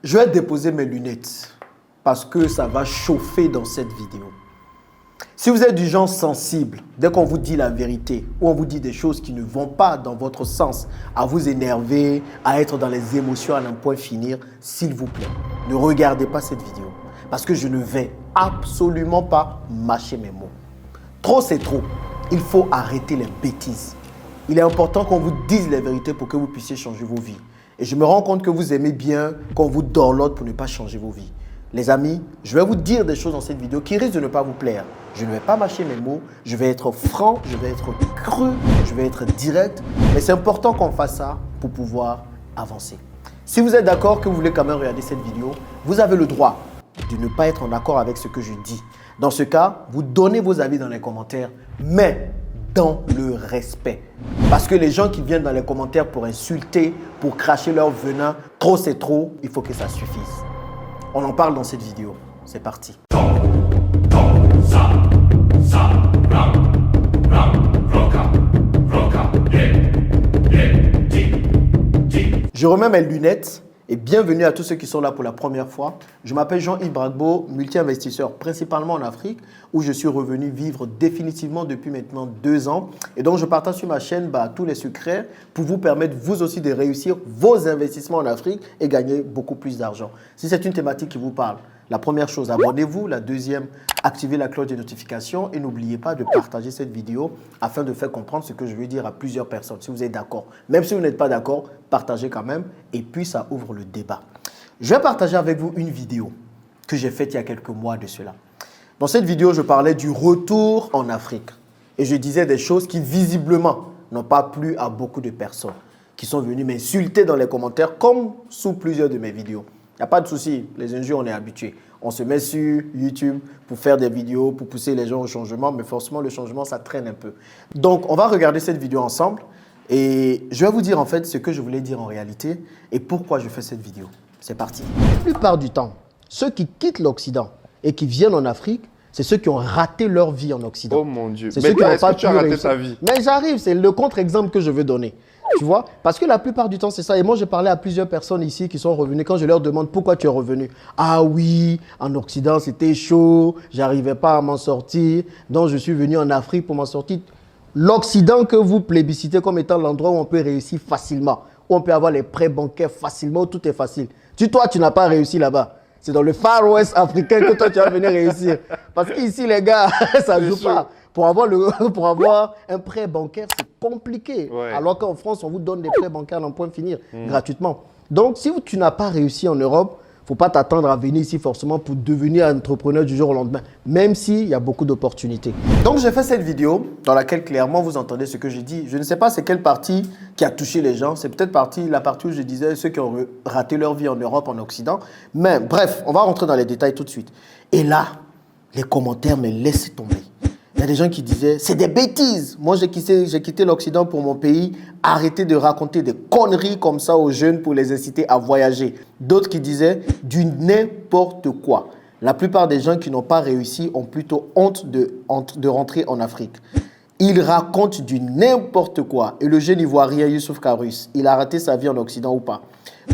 Je vais déposer mes lunettes parce que ça va chauffer dans cette vidéo. Si vous êtes du genre sensible, dès qu'on vous dit la vérité ou on vous dit des choses qui ne vont pas dans votre sens, à vous énerver, à être dans les émotions à n'en point finir, s'il vous plaît, ne regardez pas cette vidéo parce que je ne vais absolument pas mâcher mes mots. Trop, c'est trop. Il faut arrêter les bêtises. Il est important qu'on vous dise les vérités pour que vous puissiez changer vos vies. Et je me rends compte que vous aimez bien qu'on vous dorlote pour ne pas changer vos vies. Les amis, je vais vous dire des choses dans cette vidéo qui risquent de ne pas vous plaire. Je ne vais pas mâcher mes mots, je vais être franc, je vais être cru, je vais être direct. Mais c'est important qu'on fasse ça pour pouvoir avancer. Si vous êtes d'accord, que vous voulez quand même regarder cette vidéo, vous avez le droit de ne pas être en accord avec ce que je dis. Dans ce cas, vous donnez vos avis dans les commentaires, mais dans le respect. Parce que les gens qui viennent dans les commentaires pour insulter, pour cracher leur venin, trop c'est trop, il faut que ça suffise. On en parle dans cette vidéo. C'est parti. Je remets mes lunettes et bienvenue à tous ceux qui sont là pour la première fois. Je m'appelle Jean-Yves Bragbo, multi-investisseur principalement en Afrique où je suis revenu vivre définitivement depuis maintenant 2 ans. Et donc je partage sur ma chaîne tous les secrets pour vous permettre vous aussi de réussir vos investissements en Afrique et gagner beaucoup plus d'argent. Si c'est une thématique qui vous parle, la première chose, abonnez-vous. La deuxième, activez la cloche de notification et n'oubliez pas de partager cette vidéo afin de faire comprendre ce que je veux dire à plusieurs personnes. Si vous êtes d'accord, même si vous n'êtes pas d'accord, partagez quand même et puis ça ouvre le débat. Je vais partager avec vous une vidéo que j'ai faite il y a quelques mois de cela. Dans cette vidéo, je parlais du retour en Afrique et je disais des choses qui visiblement n'ont pas plu à beaucoup de personnes qui sont venues m'insulter dans les commentaires comme sous plusieurs de mes vidéos. Il n'y a pas de souci, les injures, on est habitués. On se met sur YouTube pour faire des vidéos, pour pousser les gens au changement, mais forcément, le changement, ça traîne un peu. Donc, on va regarder cette vidéo ensemble et je vais vous dire en fait ce que je voulais dire en réalité et pourquoi je fais cette vidéo. C'est parti. La plupart du temps, ceux qui quittent l'Occident et qui viennent en Afrique, c'est ceux qui ont raté leur vie en Occident. Oh mon Dieu. C'est ceux qui n'ont pas pu raté réussir. ta vie? Mais j'arrive, c'est le contre-exemple que je veux donner. Tu vois? Parce que la plupart du temps, c'est ça. Et moi, j'ai parlé à plusieurs personnes ici qui sont revenues. Quand je leur demande pourquoi tu es revenu. Ah oui, en Occident, c'était chaud. J'arrivais pas à m'en sortir. Donc, je suis venu en Afrique pour m'en sortir. L'Occident que vous plébiscitez comme étant l'endroit où on peut réussir facilement, où on peut avoir les prêts bancaires facilement, où tout est facile. Toi, tu n'as pas réussi là-bas. C'est dans le Far West africain que toi, tu vas venir réussir. Parce qu'ici, les gars, ça ne joue pas. Pour avoir un prêt bancaire, c'est compliqué. Ouais. Alors qu'en France, on vous donne des prêts bancaires à n'en point finir gratuitement. Donc, si tu n'as pas réussi en Europe, il ne faut pas t'attendre à venir ici forcément pour devenir entrepreneur du jour au lendemain, même s'il y a beaucoup d'opportunités. Donc, j'ai fait cette vidéo dans laquelle clairement vous entendez ce que j'ai dit. Je ne sais pas c'est quelle partie qui a touché les gens. C'est peut-être la partie où je disais ceux qui ont raté leur vie en Europe, en Occident. Mais bref, on va rentrer dans les détails tout de suite. Et là, les commentaires me laissent tomber. Il y a des gens qui disaient, c'est des bêtises. Moi, j'ai quitté l'Occident pour mon pays. Arrêtez de raconter des conneries comme ça aux jeunes pour les inciter à voyager. D'autres qui disaient du n'importe quoi. La plupart des gens qui n'ont pas réussi ont plutôt honte de rentrer en Afrique. Ils racontent du n'importe quoi. Et le jeune ivoirien Youssouf Karus, il a raté sa vie en Occident ou pas?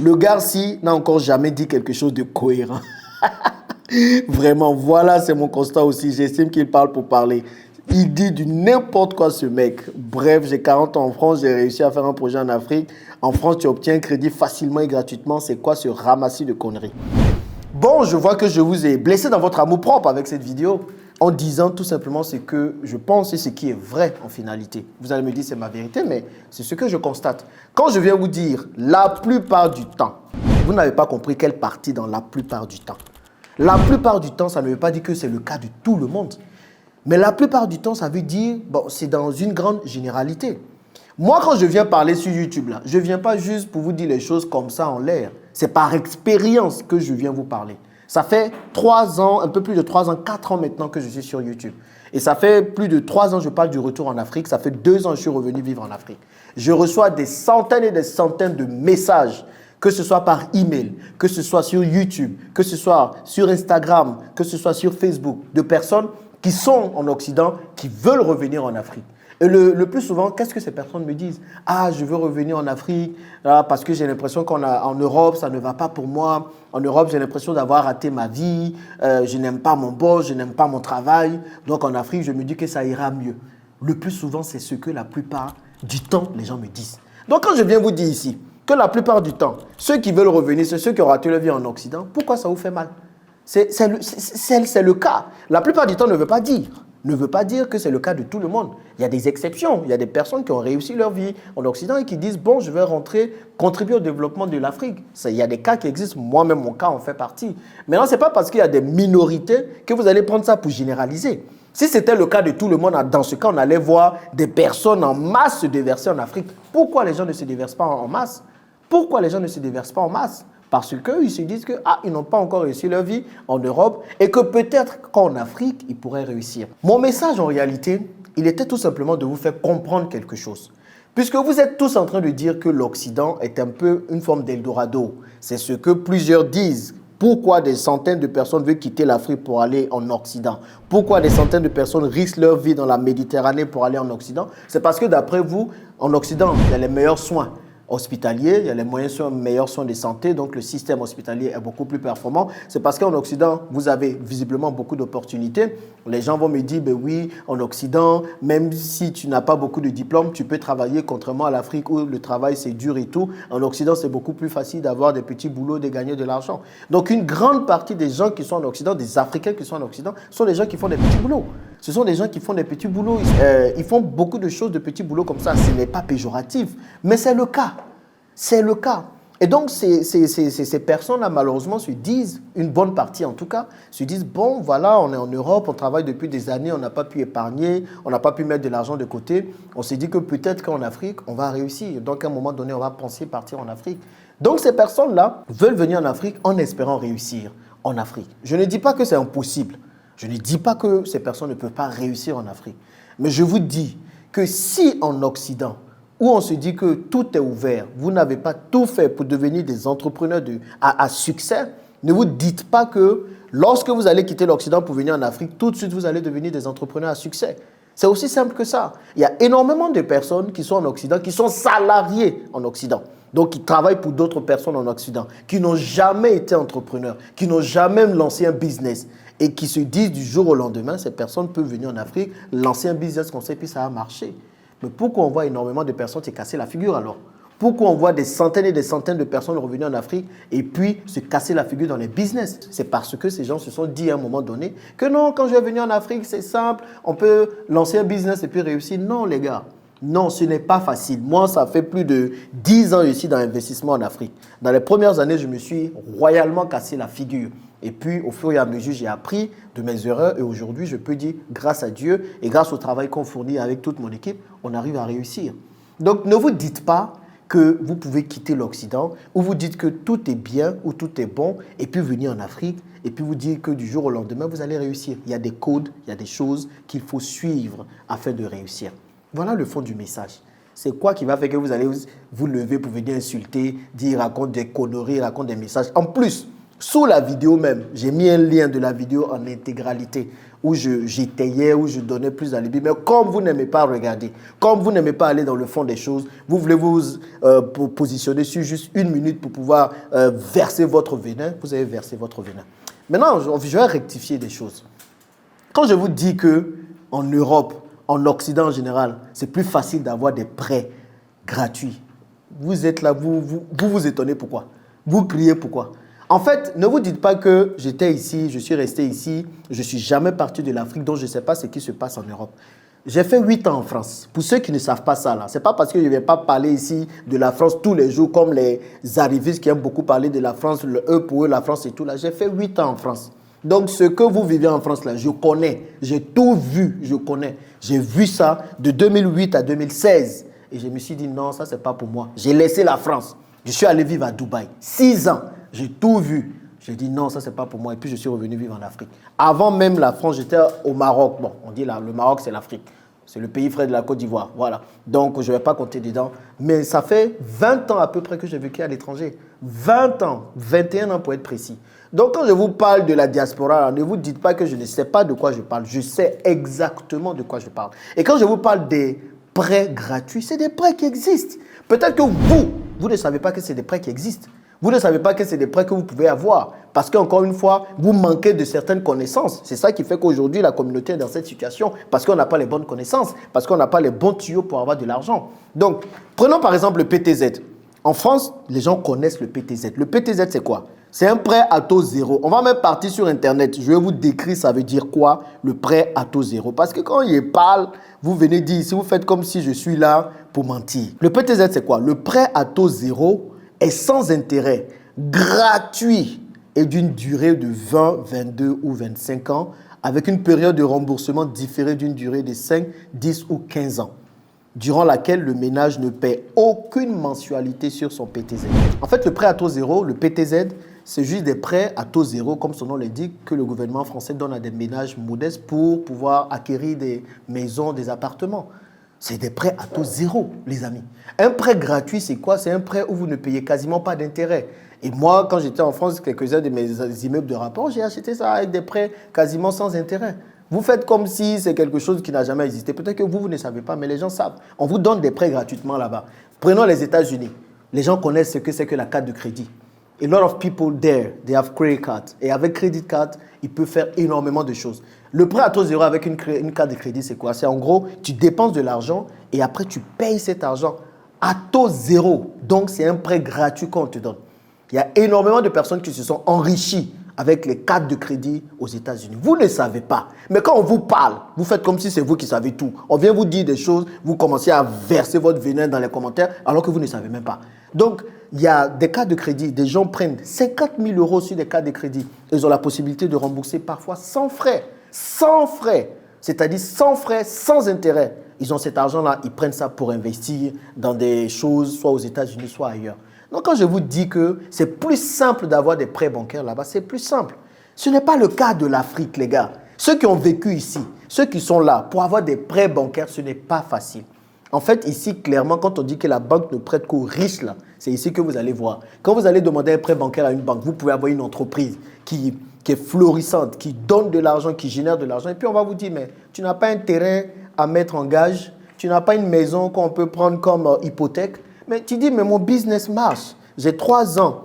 Le gars-ci n'a encore jamais dit quelque chose de cohérent. Vraiment, voilà, c'est mon constat aussi. J'estime qu'il parle pour parler. Il dit du n'importe quoi, ce mec. Bref, j'ai 40 ans en France, j'ai réussi à faire un projet en Afrique. En France, tu obtiens un crédit facilement et gratuitement. C'est quoi ce ramassis de conneries? Bon, je vois que je vous ai blessé dans votre amour-propre avec cette vidéo en disant tout simplement ce que je pense et ce qui est vrai en finalité. Vous allez me dire c'est ma vérité, mais c'est ce que je constate. Quand je viens vous dire la plupart du temps, vous n'avez pas compris quelle partie dans la plupart du temps. La plupart du temps, ça ne veut pas dire que c'est le cas de tout le monde. Mais la plupart du temps, ça veut dire, c'est dans une grande généralité. Moi, quand je viens parler sur YouTube, là, je ne viens pas juste pour vous dire les choses comme ça en l'air. C'est par expérience que je viens vous parler. Ça fait 3 ans, un peu plus de 3 ans, 4 ans maintenant que je suis sur YouTube. Et ça fait plus de 3 ans que je parle du retour en Afrique. Ça fait 2 ans que je suis revenu vivre en Afrique. Je reçois des centaines et des centaines de messages, que ce soit par email, que ce soit sur YouTube, que ce soit sur Instagram, que ce soit sur Facebook, de personnes qui sont en Occident, qui veulent revenir en Afrique. Et le plus souvent, qu'est-ce que ces personnes me disent? Ah, je veux revenir en Afrique parce que j'ai l'impression qu'en Europe, ça ne va pas pour moi. En Europe, j'ai l'impression d'avoir raté ma vie. Je n'aime pas mon boss, je n'aime pas mon travail. Donc en Afrique, je me dis que ça ira mieux. Le plus souvent, c'est ce que la plupart du temps, les gens me disent. Donc quand je viens vous dire ici que la plupart du temps, ceux qui veulent revenir, c'est ceux qui ont raté leur vie en Occident, pourquoi ça vous fait mal? C'est le cas. La plupart du temps ne veut pas dire que c'est le cas de tout le monde. Il y a des exceptions. Il y a des personnes qui ont réussi leur vie en Occident et qui disent, bon, je vais rentrer, contribuer au développement de l'Afrique. Il y a des cas qui existent. Moi-même, mon cas en fait partie. Maintenant, ce n'est pas parce qu'il y a des minorités que vous allez prendre ça pour généraliser. Si c'était le cas de tout le monde, dans ce cas, on allait voir des personnes en masse se déverser en Afrique. Pourquoi les gens ne se déversent pas en masse? Pourquoi les gens ne se déversent pas en masse? Parce qu'ils se disent qu'ils n'ont pas encore réussi leur vie en Europe et que peut-être qu'en Afrique, ils pourraient réussir. Mon message, en réalité, il était tout simplement de vous faire comprendre quelque chose. Puisque vous êtes tous en train de dire que l'Occident est un peu une forme d'Eldorado. C'est ce que plusieurs disent. Pourquoi des centaines de personnes veulent quitter l'Afrique pour aller en Occident? Pourquoi des centaines de personnes risquent leur vie dans la Méditerranée pour aller en Occident? C'est parce que d'après vous, en Occident, il y a les meilleurs soins hospitaliers, il y a les meilleurs soins de santé, donc le système hospitalier est beaucoup plus performant. C'est parce qu'en Occident, vous avez visiblement beaucoup d'opportunités. Les gens vont me dire, ben oui, en Occident, même si tu n'as pas beaucoup de diplômes, tu peux travailler, contrairement à l'Afrique où le travail c'est dur et tout. En Occident, c'est beaucoup plus facile d'avoir des petits boulots, de gagner de l'argent. Donc une grande partie des gens qui sont en Occident, des Africains qui sont en Occident, sont des gens qui font des petits boulots. Ce sont des gens qui font des petits boulots. Ils font beaucoup de choses, de petits boulots comme ça. Ce n'est pas péjoratif, mais c'est le cas. C'est le cas. Et donc, ces personnes-là, malheureusement, se disent, une bonne partie en tout cas, se disent, bon, voilà, on est en Europe, on travaille depuis des années, on n'a pas pu épargner, on n'a pas pu mettre de l'argent de côté. On s'est dit que peut-être qu'en Afrique, on va réussir. Donc, à un moment donné, on va penser partir en Afrique. Donc, ces personnes-là veulent venir en Afrique en espérant réussir en Afrique. Je ne dis pas que c'est impossible. Je ne dis pas que ces personnes ne peuvent pas réussir en Afrique. Mais je vous dis que si en Occident, où on se dit que tout est ouvert, vous n'avez pas tout fait pour devenir des entrepreneurs à succès, ne vous dites pas que lorsque vous allez quitter l'Occident pour venir en Afrique, tout de suite vous allez devenir des entrepreneurs à succès. C'est aussi simple que ça. Il y a énormément de personnes qui sont en Occident, qui sont salariées en Occident. Donc, qui travaillent pour d'autres personnes en Occident, qui n'ont jamais été entrepreneurs, qui n'ont jamais lancé un business et qui se disent du jour au lendemain, ces personnes peuvent venir en Afrique, lancer un business comme ça et puis ça va marcher. Mais pourquoi on voit énormément de personnes se casser la figure alors? Pourquoi on voit des centaines et des centaines de personnes revenir en Afrique et puis se casser la figure dans les business? C'est parce que ces gens se sont dit à un moment donné que non, quand je vais venir en Afrique, c'est simple, on peut lancer un business et puis réussir. Non, les gars. Non, ce n'est pas facile. Moi, ça fait plus de 10 ans ici dans l'investissement en Afrique. Dans les premières années, je me suis royalement cassé la figure. Et puis, au fur et à mesure, j'ai appris de mes erreurs. Et aujourd'hui, je peux dire, grâce à Dieu et grâce au travail qu'on fournit avec toute mon équipe, on arrive à réussir. Donc, ne vous dites pas que vous pouvez quitter l'Occident ou vous dites que tout est bien ou tout est bon et puis venir en Afrique et puis vous dire que du jour au lendemain, vous allez réussir. Il y a des codes, il y a des choses qu'il faut suivre afin de réussir. Voilà le fond du message. C'est quoi qui va faire que vous allez vous lever pour venir insulter, dire, raconte des conneries, raconte des messages. En plus, sous la vidéo même, j'ai mis un lien de la vidéo en intégralité où j'étayais, où je donnais plus d'alibi. Mais comme vous n'aimez pas regarder, comme vous n'aimez pas aller dans le fond des choses, vous voulez vous positionner sur juste 1 minute pour pouvoir verser votre venin, vous avez versé votre venin. Maintenant, je vais rectifier des choses. Quand je vous dis qu'en Europe, en Occident en général, c'est plus facile d'avoir des prêts gratuits. Vous êtes là, vous étonnez pourquoi? Vous criez pourquoi? En fait, ne vous dites pas que j'étais ici, je suis resté ici, je ne suis jamais parti de l'Afrique, donc je ne sais pas ce qui se passe en Europe. J'ai fait 8 ans en France. Pour ceux qui ne savent pas ça, ce n'est pas parce que je ne vais pas parler ici de la France tous les jours, comme les arrivistes qui aiment beaucoup parler de la France, pour eux, la France et tout là. J'ai fait 8 ans en France. Donc, ce que vous vivez en France, là, je connais. J'ai tout vu, je connais. J'ai vu ça de 2008 à 2016. Et je me suis dit, non, ça, ce n'est pas pour moi. J'ai laissé la France. Je suis allé vivre à Dubaï. 6 ans. J'ai tout vu. J'ai dit, non, ça, ce n'est pas pour moi. Et puis, je suis revenu vivre en Afrique. Avant même la France, j'étais au Maroc. Bon, on dit là, le Maroc, c'est l'Afrique. C'est le pays frère de la Côte d'Ivoire. Voilà. Donc, je ne vais pas compter dedans. Mais ça fait 20 ans à peu près que j'ai vécu à l'étranger. 20 ans. 21 ans pour être précis. Donc, quand je vous parle de la diaspora, ne vous dites pas que je ne sais pas de quoi je parle. Je sais exactement de quoi je parle. Et quand je vous parle des prêts gratuits, c'est des prêts qui existent. Peut-être que vous ne savez pas que c'est des prêts qui existent. Vous ne savez pas que c'est des prêts que vous pouvez avoir parce qu'encore une fois, vous manquez de certaines connaissances. C'est ça qui fait qu'aujourd'hui, la communauté est dans cette situation parce qu'on n'a pas les bonnes connaissances, parce qu'on n'a pas les bons tuyaux pour avoir de l'argent. Donc, prenons par exemple le PTZ. En France, les gens connaissent le PTZ. Le PTZ, c'est quoi? C'est un prêt à taux zéro. On va même partir sur Internet. Je vais vous décrire ça veut dire quoi, le prêt à taux zéro. Parce que quand il parle, vous venez dire ici, vous faites comme si je suis là pour mentir. Le PTZ, c'est quoi? Le prêt à taux zéro est sans intérêt, gratuit et d'une durée de 20, 22 ou 25 ans avec une période de remboursement différée d'une durée de 5, 10 ou 15 ans, durant laquelle le ménage ne paie aucune mensualité sur son PTZ. En fait, le prêt à taux zéro, le PTZ, c'est juste des prêts à taux zéro, comme son nom l'indique, que le gouvernement français donne à des ménages modestes pour pouvoir acquérir des maisons, des appartements. C'est des prêts à taux zéro, les amis. Un prêt gratuit, c'est quoi? C'est un prêt où vous ne payez quasiment pas d'intérêt. Et moi, quand j'étais en France, quelques-uns de mes immeubles de rapport, j'ai acheté ça avec des prêts quasiment sans intérêt. Vous faites comme si c'est quelque chose qui n'a jamais existé. Peut-être que vous ne savez pas, mais les gens savent. On vous donne des prêts gratuitement là-bas. Prenons les États-Unis. Les gens connaissent ce que c'est que la carte de crédit. A lot of people there, they have credit cards. Et avec credit card, ils peuvent faire énormément de choses. Le prêt à taux zéro avec une carte de crédit, c'est quoi? C'est en gros, tu dépenses de l'argent et après tu payes cet argent à taux zéro. Donc, c'est un prêt gratuit qu'on te donne. Il y a énormément de personnes qui se sont enrichies avec les cartes de crédit aux États-Unis. Vous ne savez pas. Mais quand on vous parle, vous faites comme si c'est vous qui savez tout. On vient vous dire des choses, vous commencez à verser votre venin dans les commentaires alors que vous ne savez même pas. Donc, il y a des cartes de crédit. Des gens prennent 50 000 euros sur des cartes de crédit. Ils ont la possibilité de rembourser parfois sans frais. Sans frais. C'est-à-dire sans frais, sans intérêt. Ils ont cet argent-là, ils prennent ça pour investir dans des choses, soit aux États-Unis, soit ailleurs. Donc, quand je vous dis que c'est plus simple d'avoir des prêts bancaires là-bas, c'est plus simple. Ce n'est pas le cas de l'Afrique, les gars. Ceux qui ont vécu ici, ceux qui sont là, pour avoir des prêts bancaires, ce n'est pas facile. En fait, ici, clairement, quand on dit que la banque ne prête qu'aux riches, là, c'est ici que vous allez voir. Quand vous allez demander un prêt bancaire à une banque, vous pouvez avoir une entreprise qui est florissante, qui donne de l'argent, qui génère de l'argent. Et puis, on va vous dire, mais tu n'as pas un terrain à mettre en gage, tu n'as pas une maison qu'on peut prendre comme hypothèque. Mais tu dis, mais mon business marche. J'ai 3 ans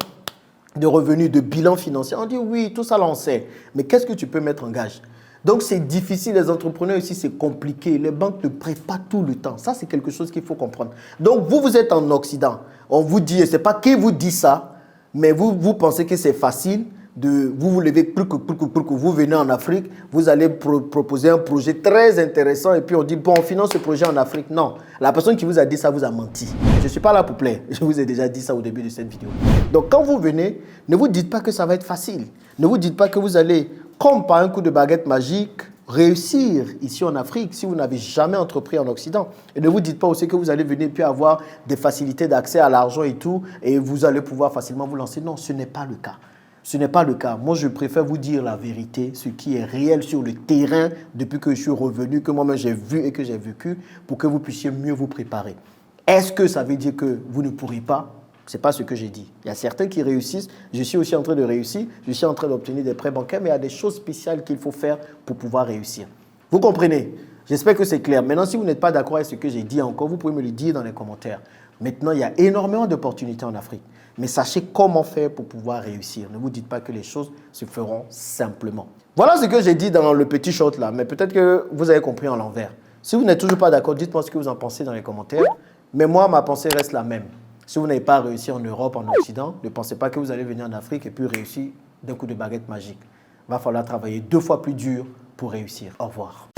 de revenus, de bilan financier. On dit, oui, tout ça, là, on sait. Mais qu'est-ce que tu peux mettre en gage? Donc, c'est difficile. Les entrepreneurs ici, c'est compliqué. Les banques ne prêtent pas tout le temps. Ça, c'est quelque chose qu'il faut comprendre. Donc, vous êtes en Occident. On vous dit, ce n'est pas qui vous dit ça, mais vous pensez que c'est facile. Vous levez plus que vous venez en Afrique, vous allez proposer un projet très intéressant et puis on dit, bon, on finance ce projet en Afrique. Non, la personne qui vous a dit ça vous a menti. Je ne suis pas là pour plaire. Je vous ai déjà dit ça au début de cette vidéo. Donc, quand vous venez, ne vous dites pas que ça va être facile. Ne vous dites pas que vous allez, comme par un coup de baguette magique, réussir ici en Afrique si vous n'avez jamais entrepris en Occident. Et ne vous dites pas aussi que vous allez venir puis avoir des facilités d'accès à l'argent et tout et vous allez pouvoir facilement vous lancer. Non, ce n'est pas le cas. Ce n'est pas le cas. Moi, je préfère vous dire la vérité, ce qui est réel sur le terrain depuis que je suis revenu, que moi-même j'ai vu et que j'ai vécu, pour que vous puissiez mieux vous préparer. Est-ce que ça veut dire que vous ne pourrez pas? Ce n'est pas ce que j'ai dit. Il y a certains qui réussissent. Je suis aussi en train de réussir. Je suis en train d'obtenir des prêts bancaires, mais il y a des choses spéciales qu'il faut faire pour pouvoir réussir. Vous comprenez? J'espère que c'est clair. Maintenant, si vous n'êtes pas d'accord avec ce que j'ai dit encore, vous pouvez me le dire dans les commentaires. Maintenant, il y a énormément d'opportunités en Afrique. Mais sachez comment faire pour pouvoir réussir. Ne vous dites pas que les choses se feront simplement. Voilà ce que j'ai dit dans le petit short là. Mais peut-être que vous avez compris en l'envers. Si vous n'êtes toujours pas d'accord, dites-moi ce que vous en pensez dans les commentaires. Mais moi, ma pensée reste la même. Si vous n'avez pas réussi en Europe, en Occident, ne pensez pas que vous allez venir en Afrique et puis réussir d'un coup de baguette magique. Il va falloir travailler 2 fois plus dur pour réussir. Au revoir.